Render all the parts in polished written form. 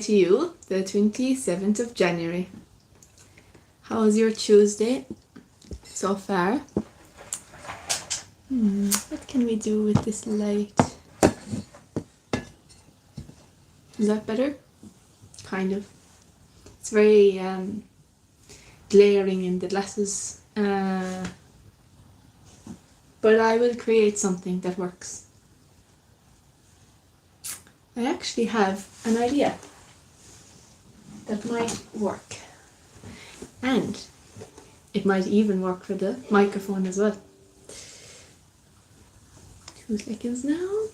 to you, the 27th of January. How was your Tuesday so far? What can we do with this light? Is that better? Kind of. It's very glaring in the glasses. But I will create something that works. I actually have an idea that might work. And it might even work for the microphone as well. 2 seconds now.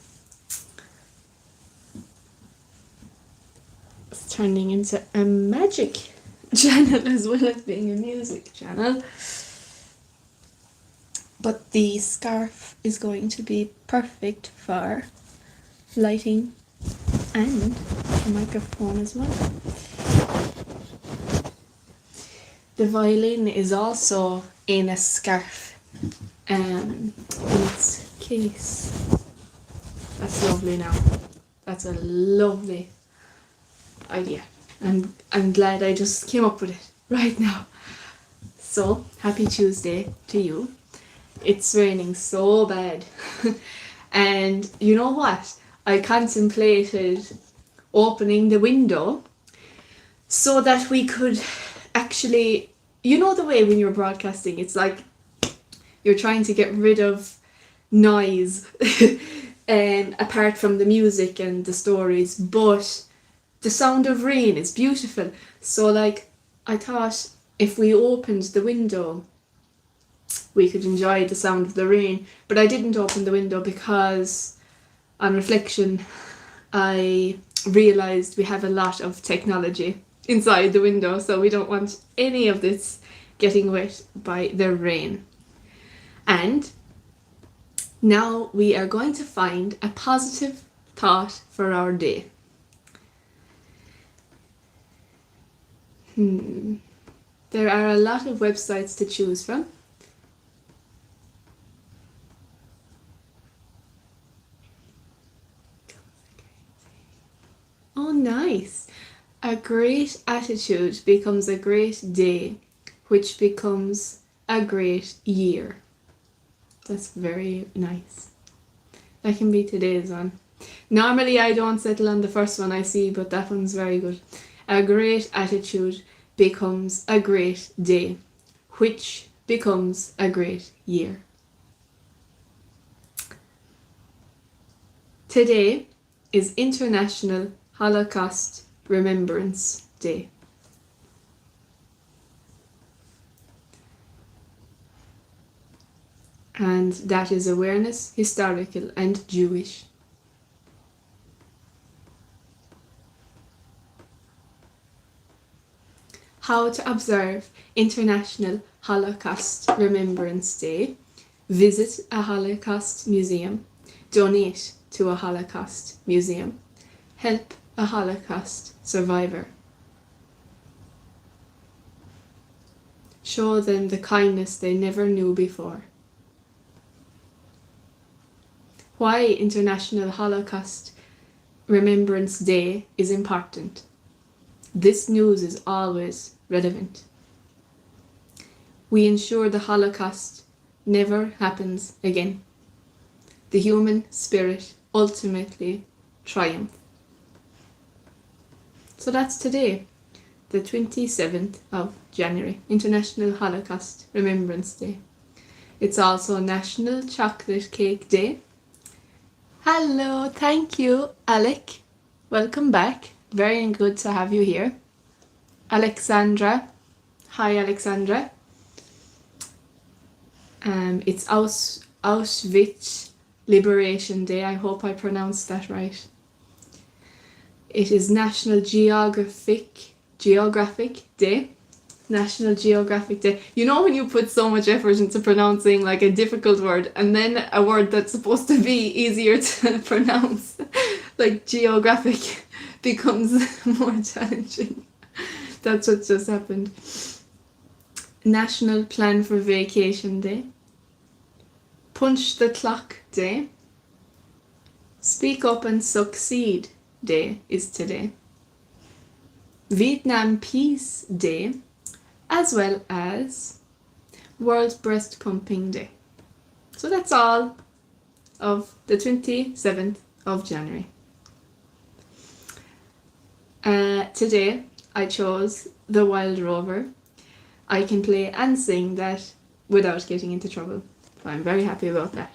It's turning into a magic channel as well as being a music channel. But the scarf is going to be perfect for lighting and the microphone as well. The violin is also in a scarf in its case. That's lovely now. That's a lovely idea. And I'm glad I just came up with it right now. So, happy Tuesday to you. It's raining so bad. And you know what? I contemplated opening the window so that we could actually, you know the way when you're broadcasting, it's like you're trying to get rid of noise apart from the music and the stories, but the sound of rain is beautiful. So like I thought if we opened the window we could enjoy the sound of the rain, but I didn't open the window because on reflection I realised we have a lot of technology inside the window, so we don't want any of this getting wet by the rain. And now we are going to find a positive thought for our day. There are a lot of websites to choose from. Oh, nice. A great attitude becomes a great day, which becomes a great year. That's very nice. That can be today's one. Normally I don't settle on the first one I see, but that one's very good. A great attitude becomes a great day, which becomes a great year. Today is International Holocaust Remembrance Day. And that is awareness, historical and Jewish. How to observe International Holocaust Remembrance Day. Visit a Holocaust museum. Donate to a Holocaust museum. Help a Holocaust survivor. Show them the kindness they never knew before. Why International Holocaust Remembrance Day is important. This news is always relevant. We ensure the Holocaust never happens again. The human spirit ultimately triumphs. So that's today, the 27th of January, International Holocaust Remembrance Day. It's also National Chocolate Cake Day. Hello, thank you, Alec. Welcome back. Very good to have you here. Alexandra. Hi, Alexandra. It's Auschwitz Liberation Day. I hope I pronounced that right. It is National Geographic Day. National Geographic Day. You know when you put so much effort into pronouncing like a difficult word and then a word that's supposed to be easier to pronounce, like geographic, becomes more challenging. That's what just happened. National Plan for Vacation Day. Punch the Clock Day. Speak Up and Succeed Day is today. Vietnam Peace Day, as well as World Breast Pumping Day. So that's all of the 27th of January. Today I chose The Wild Rover. I can play and sing that without getting into trouble. So I'm very happy about that.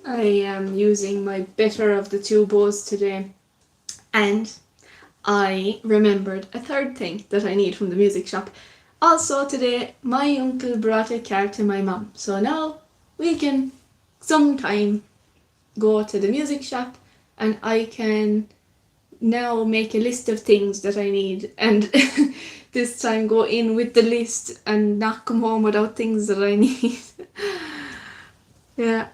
I am using my better of the two bows today, and I remembered a third thing that I need from the music shop. Also today, my uncle brought a card to my mum, so now we can sometime go to the music shop and I can now make a list of things that I need, and this time go in with the list and not come home without things that I need. Yeah.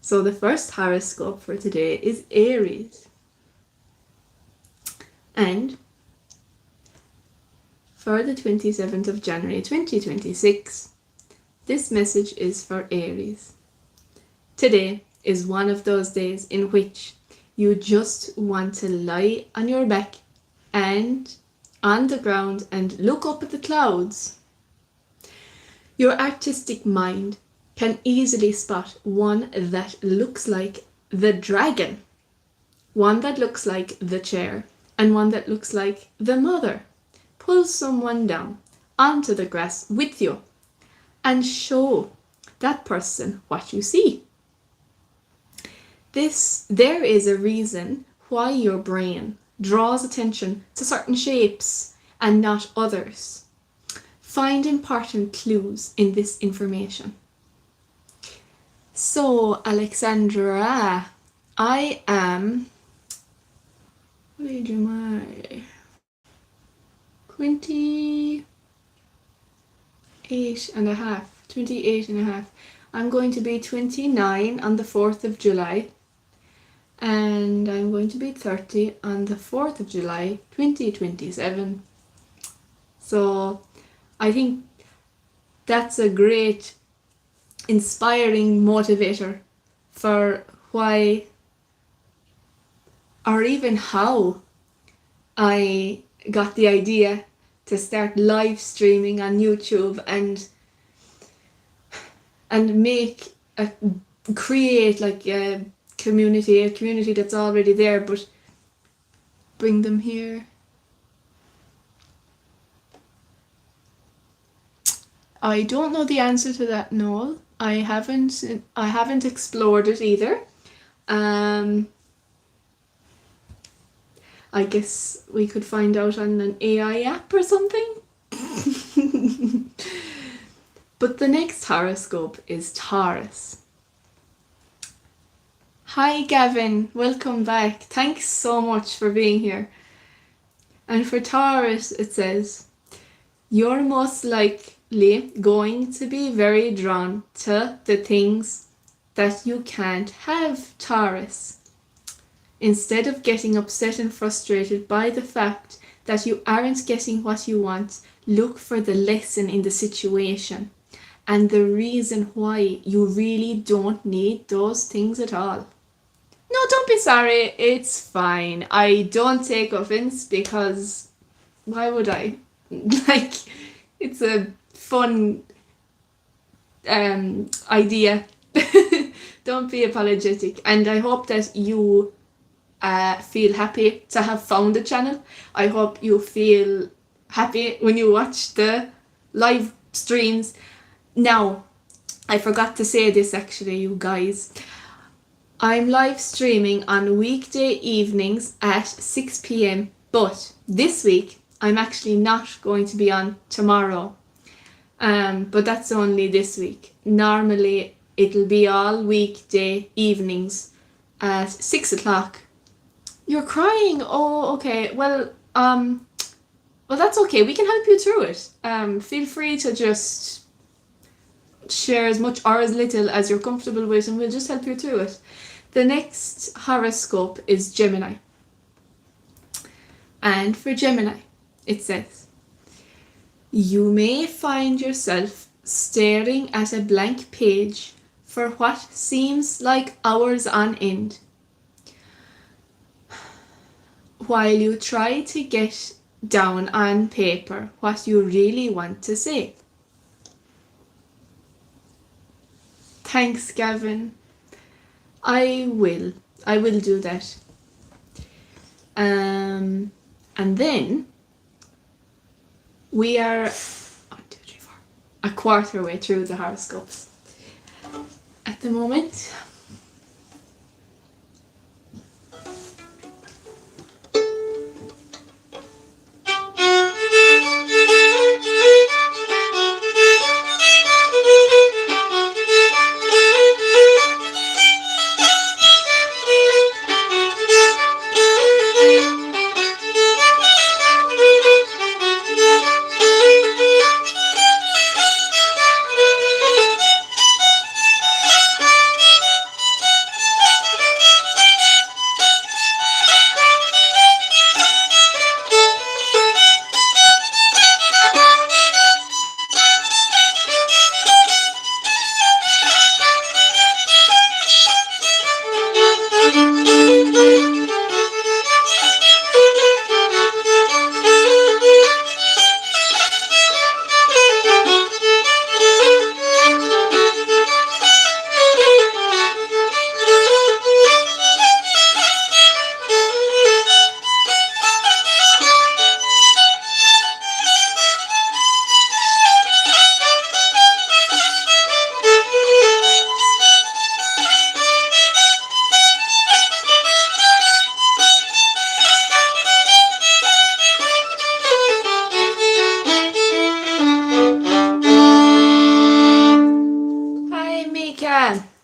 So the first horoscope for today is Aries. And for the 27th of January 2026, this message is for Aries. Today is one of those days in which you just want to lie on your back and on the ground and look up at the clouds. Your artistic mind can easily spot one that looks like the dragon, one that looks like the chair, and one that looks like the mother. Pull someone down onto the grass with you and show that person what you see. There is a reason why your brain draws attention to certain shapes and not others. Find important clues in this information. So, Alexandra, I am... What age am I? 28 and a half. 28 and a half. I'm going to be 29 on the 4th of July. And I'm going to be 30 on the 4th of July 2027. So I think that's a great inspiring motivator for why or even how I got the idea to start live streaming on YouTube and create like a community that's already there, but bring them here. I don't know the answer to that, Noel. I haven't explored it either. I guess we could find out on an AI app or something. But the next horoscope is Taurus. Hi Gavin, welcome back. Thanks so much for being here. And for Taurus it says, you're most likely going to be very drawn to the things that you can't have, Taurus. Instead of getting upset and frustrated by the fact that you aren't getting what you want, look for the lesson in the situation and the reason why you really don't need those things at all. No, don't be sorry, it's fine. I don't take offense because why would I? Like, it's a fun idea. Don't be apologetic. And I hope that you feel happy to have found the channel. I hope you feel happy when you watch the live streams. Now, I forgot to say this actually, you guys. I'm live streaming on weekday evenings at 6 p.m. But this week I'm actually not going to be on tomorrow. But that's only this week. Normally it'll be all weekday evenings at 6 o'clock. You're crying? Oh, okay. Well, that's okay. We can help you through it. Feel free to just share as much or as little as you're comfortable with, and we'll just help you through it. The next horoscope is Gemini. And for Gemini, it says, you may find yourself staring at a blank page for what seems like hours on end, while you try to get down on paper what you really want to say. Thanks, Gavin. I will do that. And then we are 1, 2, 3, 4, a quarter way through the horoscopes at the moment.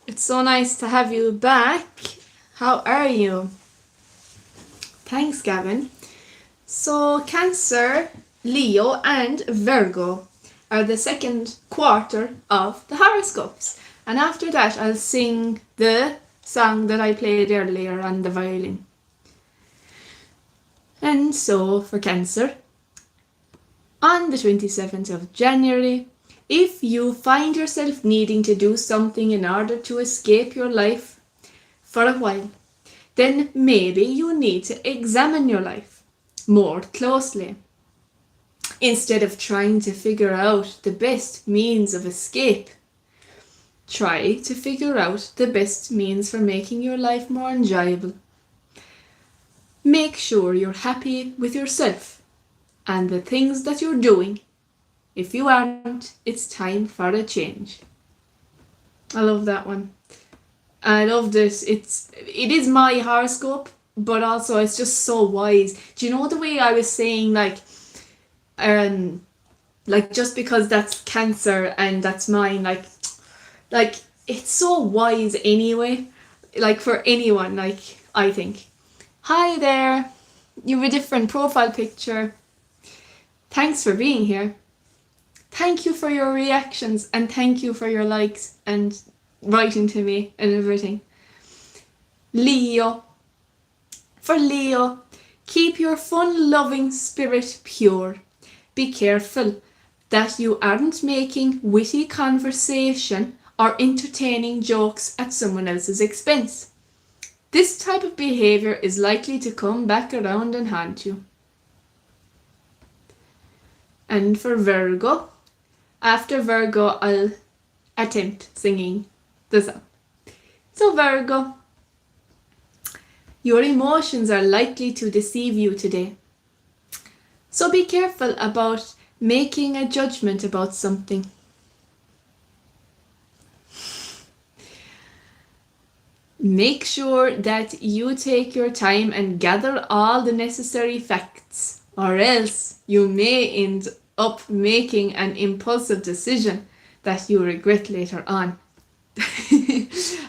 It's so nice to have you back. How are you? Thanks, Gavin. So Cancer, Leo and Virgo are the second quarter of the horoscopes. And after that I'll sing the song that I played earlier on the violin. And so for Cancer, on the 27th of January, if you find yourself needing to do something in order to escape your life for a while, then maybe you need to examine your life more closely. Instead of trying to figure out the best means of escape, try to figure out the best means for making your life more enjoyable. Make sure you're happy with yourself and the things that you're doing. If you aren't, it's time for a change. I love that one. I love this. It is my horoscope, but also it's just so wise. Do you know the way I was saying like just because that's Cancer and that's mine, like it's so wise anyway. Like for anyone, like I think. Hi there. You have a different profile picture. Thanks for being here. Thank you for your reactions and thank you for your likes and writing to me and everything. Leo. For Leo, keep your fun-loving spirit pure. Be careful that you aren't making witty conversation or entertaining jokes at someone else's expense. This type of behaviour is likely to come back around and haunt you. And for Virgo, after Virgo, I'll attempt singing the song. So Virgo, your emotions are likely to deceive you today. So be careful about making a judgment about something. Make sure that you take your time and gather all the necessary facts, or else you may end up making an impulsive decision that you regret later on.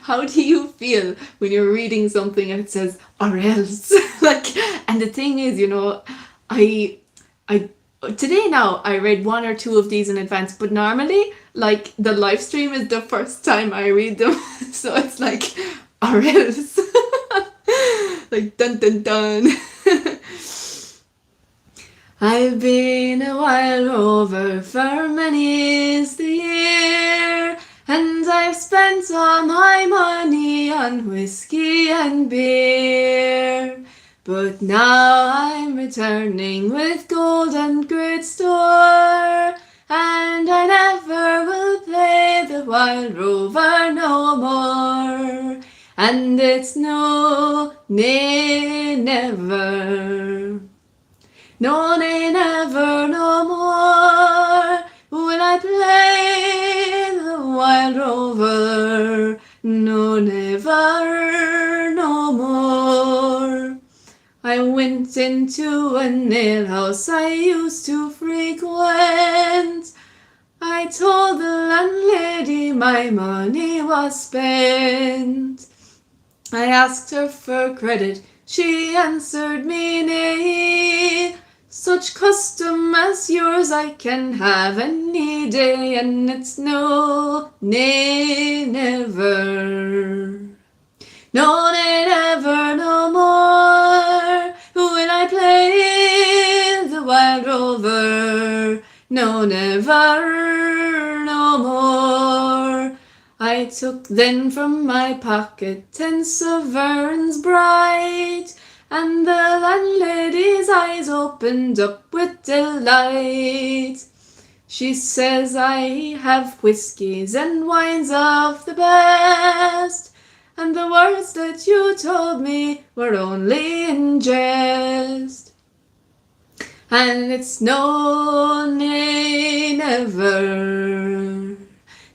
How do you feel when you're reading something and it says or else? And the thing is, I today now I read one or two of these in advance, but normally the live stream is the first time I read them. So it's or else. Dun dun dun. I've been a wild rover for many is the year, and I've spent all my money on whiskey and beer. But now I'm returning with gold and great store, and I never will play the wild rover no more. And it's no, nay, never. No, nay, never, no more will I play the wild rover. No, never, no more. I went into an alehouse I used to frequent. I told the landlady my money was spent. I asked her for credit, she answered me nay. Such custom as yours I can have any day, and it's no, nay, never. No, nay, never, no more will I play the wild rover. No, never, no more. I took then from my pocket 10 sovereigns bright, and the landlady's eyes opened up with delight. She says I have whiskies and wines of the best, and the words that you told me were only in jest. And it's no, nay, never.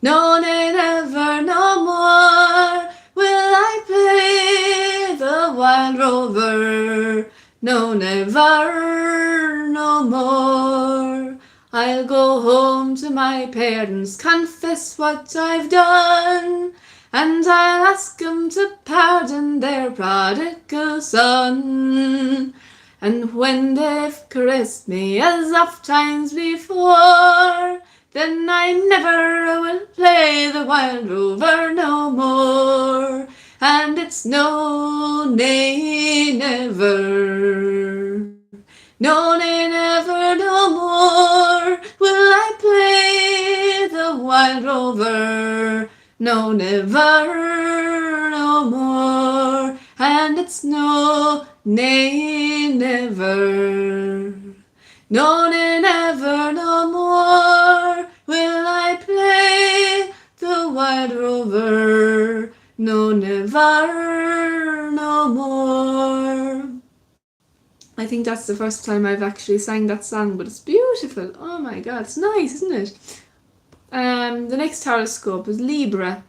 No, nay, never, no more will I play the wild rover. No, never, no more. I'll go home to my parents, confess what I've done, and I'll ask 'em to pardon their prodigal son. And when they've caressed me as oft times before, then I never will play the wild rover no more. And it's no, nay, never. No, nay, never, no more will I play the wild rover. No, never, no more. And it's no, nay, never. No, nay, never, no more will I play the wild rover. No, never, no more. I think that's the first time I've actually sang that song, but it's beautiful. Oh my god, it's nice, isn't it? The next horoscope is Libra.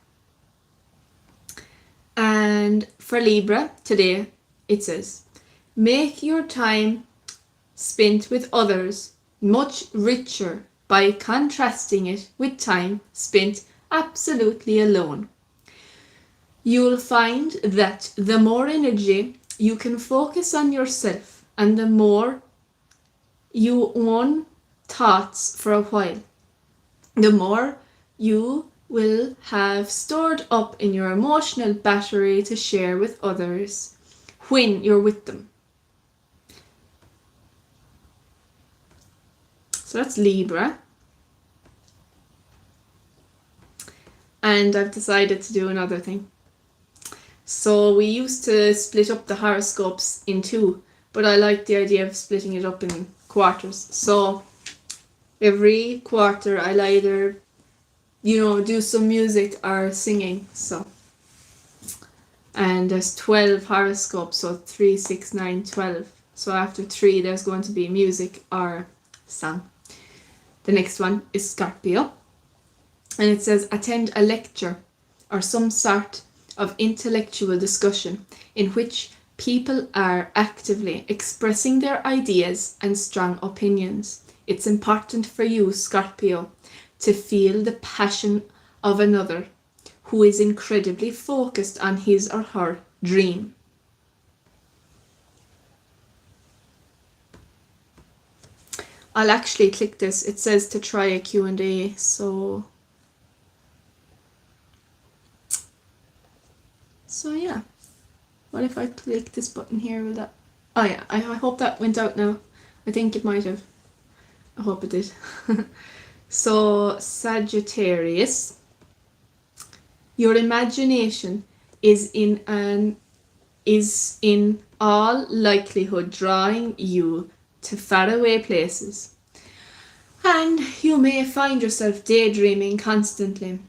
And for Libra, today, it says, make your time spent with others much richer by contrasting it with time spent absolutely alone. You'll find that the more energy you can focus on yourself, and the more you own thoughts for a while, the more you will have stored up in your emotional battery to share with others when you're with them. So that's Libra. And I've decided to do another thing. So we used to split up the horoscopes in two, but I like the idea of splitting it up in quarters. So every quarter I'll either, do some music or singing. So, and there's 12 horoscopes, so 3, 6, 9, 12. So after 3 there's going to be music or song. The next one is Scorpio, and it says attend a lecture or some sort of intellectual discussion in which people are actively expressing their ideas and strong opinions. It's important for you, Scorpio, to feel the passion of another who is incredibly focused on his or her dream. I'll actually click this. It says to try a Q&A, so yeah. What if I click this button here? Will that... Oh yeah, I hope that went out now. I think it might have. I hope it did. So, Sagittarius, your imagination is in all likelihood drawing you to faraway places, and you may find yourself daydreaming constantly.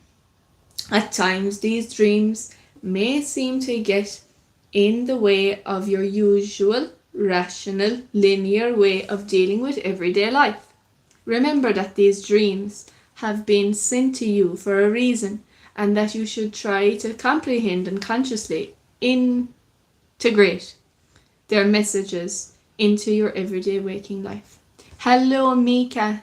At times, these dreams may seem to get in the way of your usual, rational, linear way of dealing with everyday life. Remember that these dreams have been sent to you for a reason, and that you should try to comprehend and consciously integrate their messages into your everyday waking life. Hello, Mika.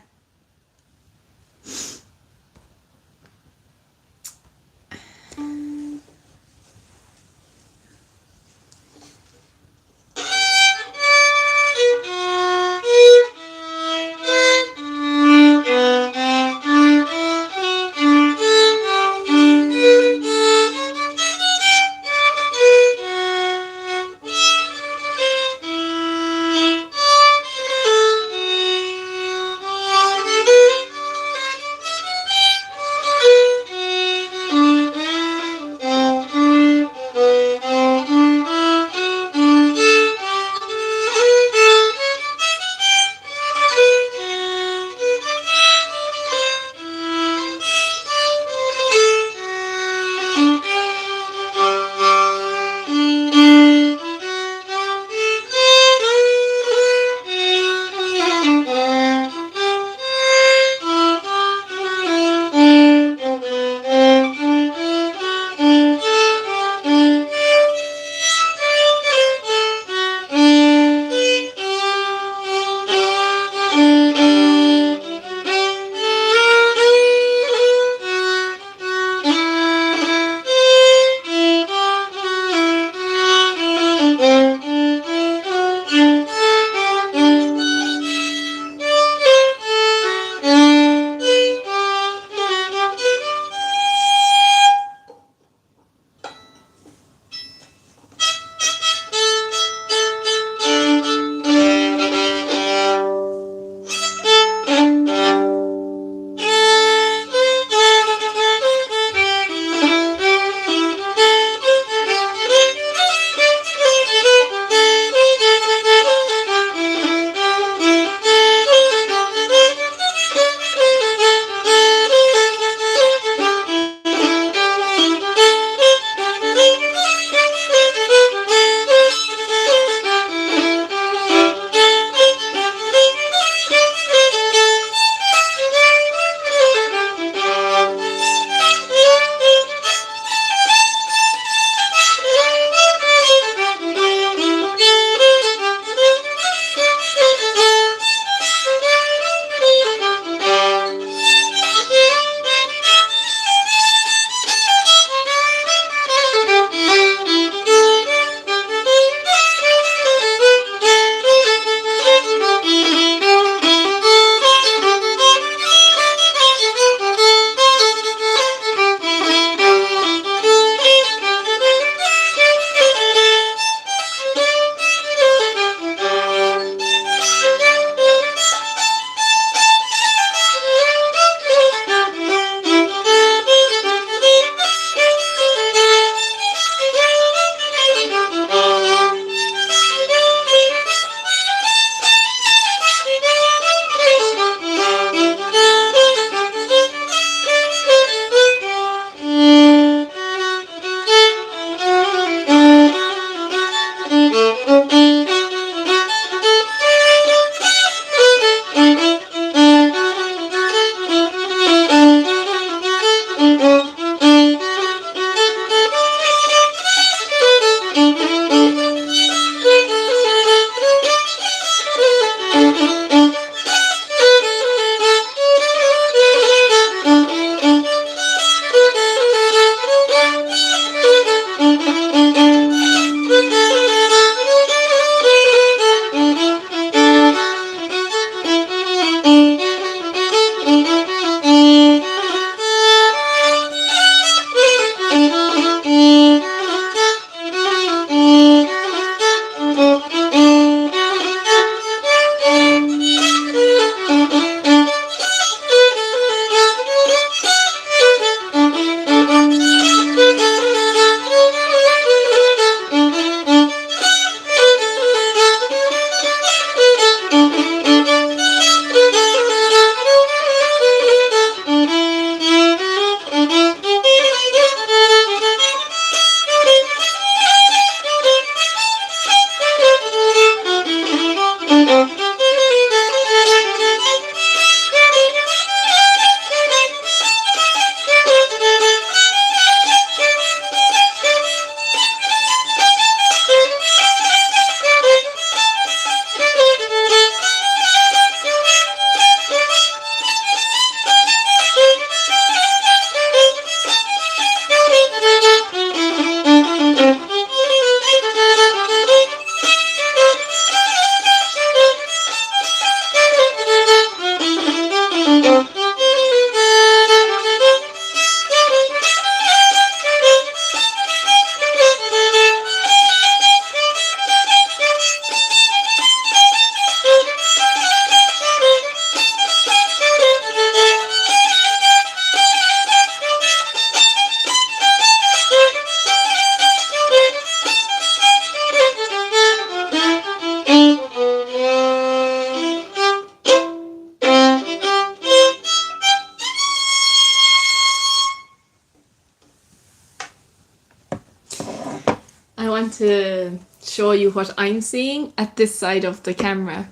I want to show you what I'm seeing at this side of the camera.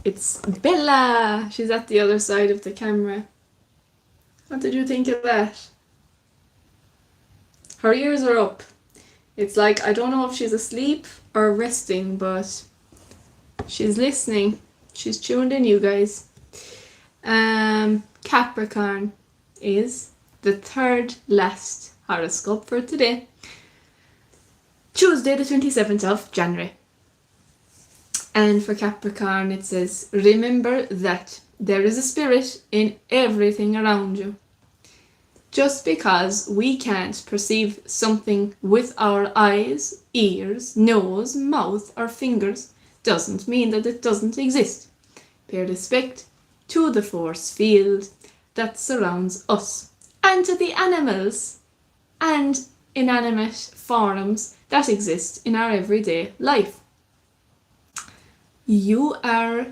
It's Bella. She's at the other side of the camera. What did you think of that? Her ears are up. It's like, I don't know if she's asleep or resting, but she's listening. She's tuned in, you guys. Capricorn is the third last horoscope for today. Tuesday the 27th of January. And for Capricorn it says, remember that there is a spirit in everything around you. Just because we can't perceive something with our eyes, ears, nose, mouth or fingers doesn't mean that it doesn't exist. Pay respect to the force field that surrounds us and to the animals and inanimate forms that exist in our everyday life. You are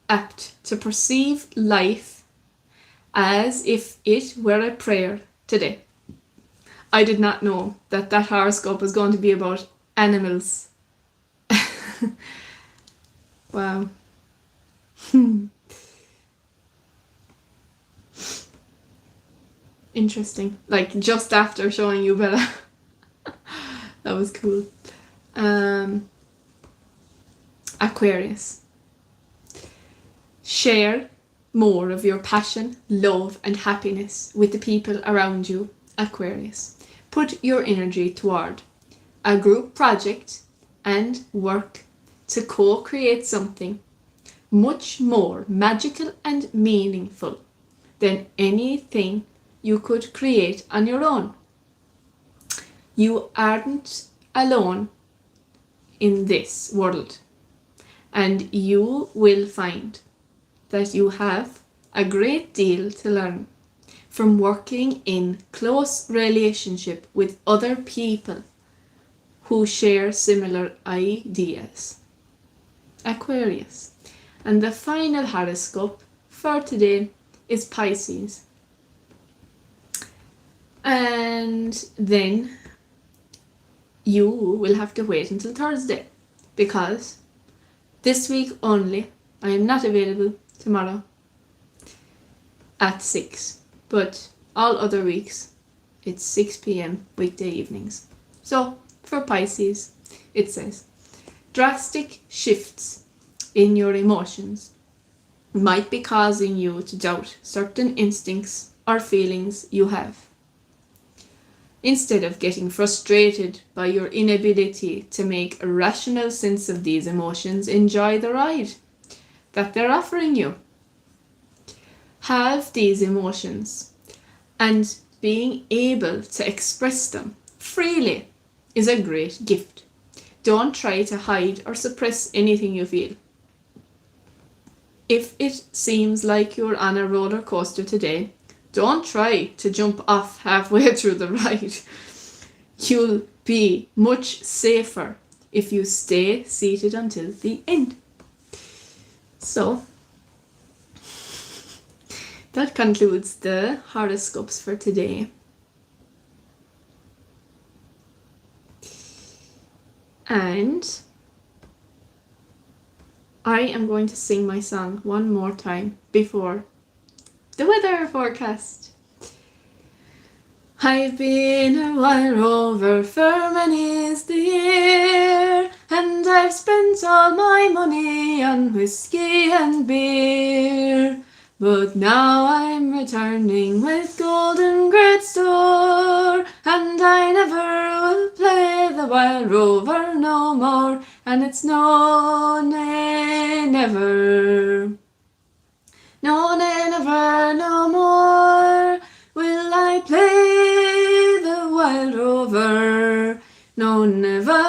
apt to perceive life as if it were a prayer today. I did not know that horoscope was going to be about animals. Wow. Interesting. Like just after showing you Bella. That was cool. Aquarius. Share more of your passion, love and happiness with the people around you, Aquarius. Put your energy toward a group project and work to co-create something much more magical and meaningful than anything you could create on your own. You aren't alone in this world, and you will find that you have a great deal to learn from working in close relationship with other people who share similar ideas. Aquarius. And the final horoscope for today is Pisces. And then you will have to wait until Thursday, because this week only I am not available tomorrow at 6, but all other weeks it's 6 p.m. weekday evenings. So for Pisces it says, drastic shifts in your emotions might be causing you to doubt certain instincts or feelings you have. Instead of getting frustrated by your inability to make a rational sense of these emotions, enjoy the ride that they're offering you. Have these emotions, and being able to express them freely is a great gift. Don't try to hide or suppress anything you feel. If it seems like you're on a roller coaster today, don't try to jump off halfway through the ride. You'll be much safer if you stay seated until the end. So, that concludes the horoscopes for today. And I am going to sing my song one more time before the weather forecast. I've been a wild rover for many's the year, and I've spent all my money on whiskey and beer. But now I'm returning with golden great store, and I never will play the wild rover no more, and it's no, nay, never. No, nay, never, no more will I play the wild rover. No, never,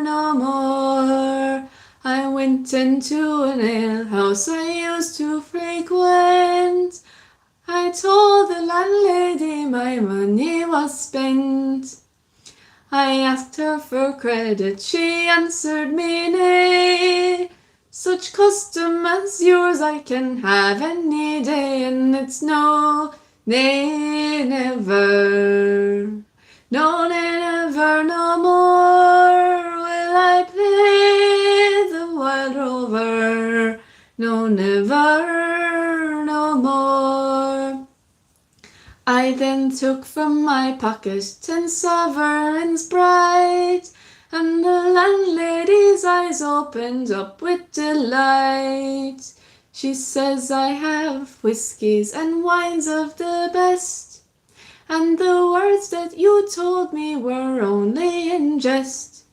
no more. I went into an alehouse I used to frequent. I told the landlady my money was spent. I asked her for credit, she answered me nay. Such custom as yours I can have any day, and it's no, nay, never. No, I then took from my pocket 10 sovereigns bright, and the landlady's eyes opened up with delight. She says I have whiskies and wines of the best, and the words that you told me were only in jest.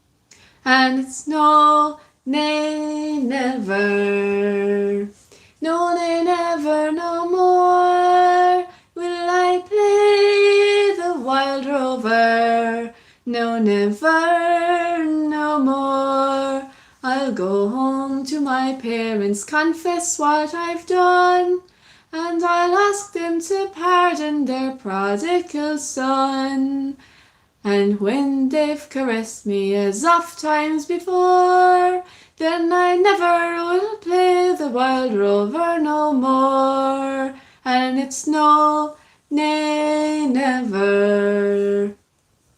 And it's no, nay, never, no, nay, never, no more will I play the wild rover. No, never, no more. I'll go home to my parents, confess what I've done, and I'll ask them to pardon their prodigal son. And when they've caressed me as oft times before, then I never will play the wild rover no more. And it's no, nay, never,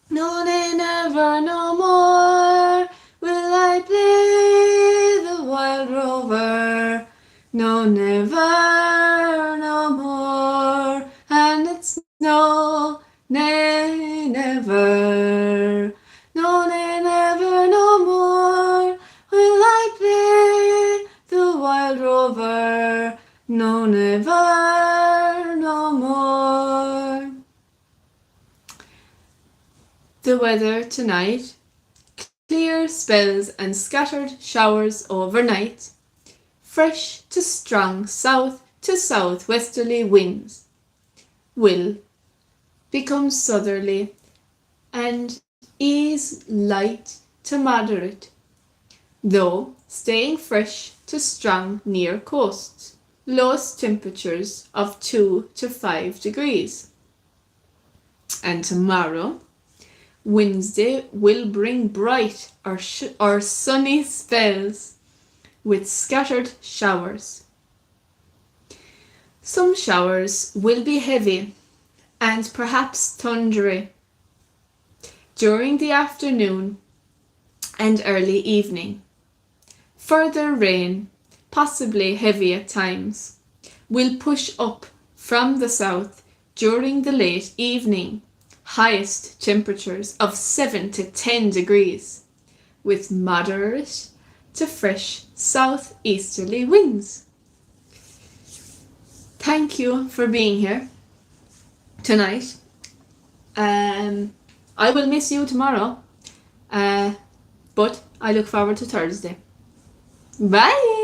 no, nay, never, no more will I play the wild rover. No, never, no more. And it's no, nay, never, no, nay, never, no more will I play the wild rover. No, never, no more. The weather tonight: clear spells and scattered showers overnight. Fresh to strong south to southwesterly winds will become southerly and ease light to moderate, though staying fresh to strong near coasts. Lowest temperatures of 2 to 5 degrees. And tomorrow, Wednesday, will bring bright or sunny spells with scattered showers. Some showers will be heavy and perhaps thundery during the afternoon and early evening. Further rain, possibly heavy at times, will push up from the south during the late evening. Highest temperatures of 7 to 10 degrees, with moderate to fresh southeasterly winds. Thank you for being here tonight. I will miss you tomorrow, but I look forward to Thursday. Bye!